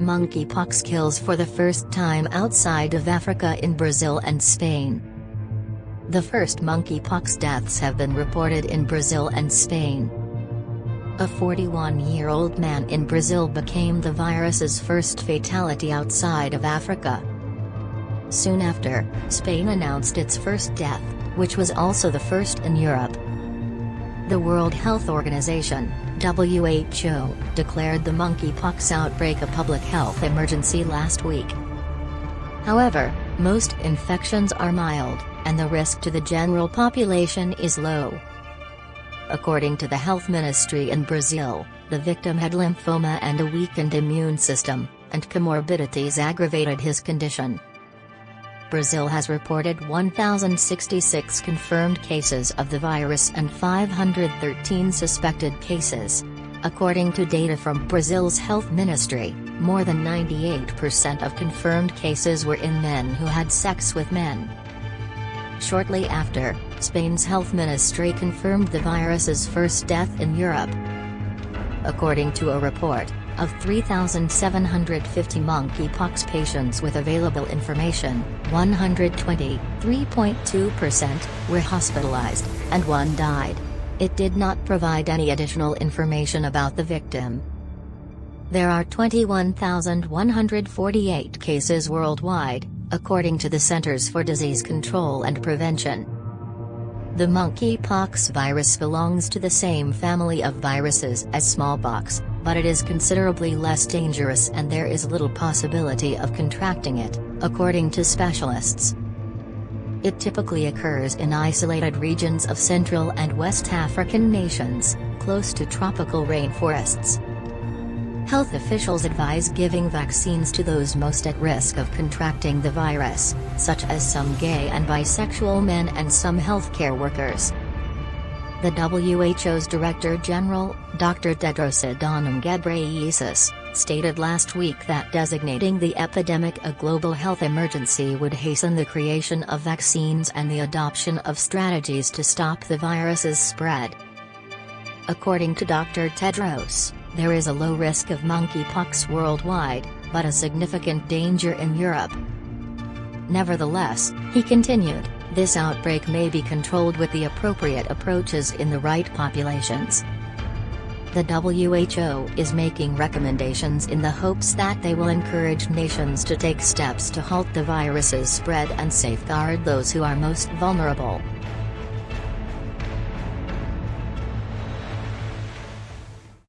Monkeypox kills for the first time outside of Africa in Brazil and Spain. The first monkeypox deaths have been reported in Brazil and Spain. A 41-year-old man in Brazil became the virus's first fatality outside of Africa. Soon after, Spain announced its first death, which was also the first in Europe. The World Health Organization, WHO, declared the monkeypox outbreak a public health emergency last week. However, most infections are mild, and the risk to the general population is low. According to the health ministry in Brazil, the victim had lymphoma and a weakened immune system, and comorbidities aggravated his condition. Brazil has reported 1,066 confirmed cases of the virus and 513 suspected cases. According to data from Brazil's health ministry, more than 98% of confirmed cases were in men who had sex with men. Shortly after, Spain's health ministry confirmed the virus's first death in Europe. According to a report, of 3,750 monkeypox patients with available information, 120, 3.2%, were hospitalized, and one died. It did not provide any additional information about the victim. There are 21,148 cases worldwide, according to the Centers for Disease Control and Prevention. The monkeypox virus belongs to the same family of viruses as smallpox, but it is considerably less dangerous and there is little possibility of contracting it, according to specialists. It typically occurs in isolated regions of Central and West African nations, close to tropical rainforests. Health officials advise giving vaccines to those most at risk of contracting the virus, such as some gay and bisexual men and some healthcare workers. The WHO's Director General, Dr. Tedros Adhanom Ghebreyesus, stated last week that designating the epidemic a global health emergency would hasten the creation of vaccines and the adoption of strategies to stop the virus's spread. According to Dr. Tedros, there is a low risk of monkeypox worldwide, but a significant danger in Europe. Nevertheless, he continued, this outbreak may be controlled with the appropriate approaches in the right populations. The WHO is making recommendations in the hopes that they will encourage nations to take steps to halt the virus's spread and safeguard those who are most vulnerable.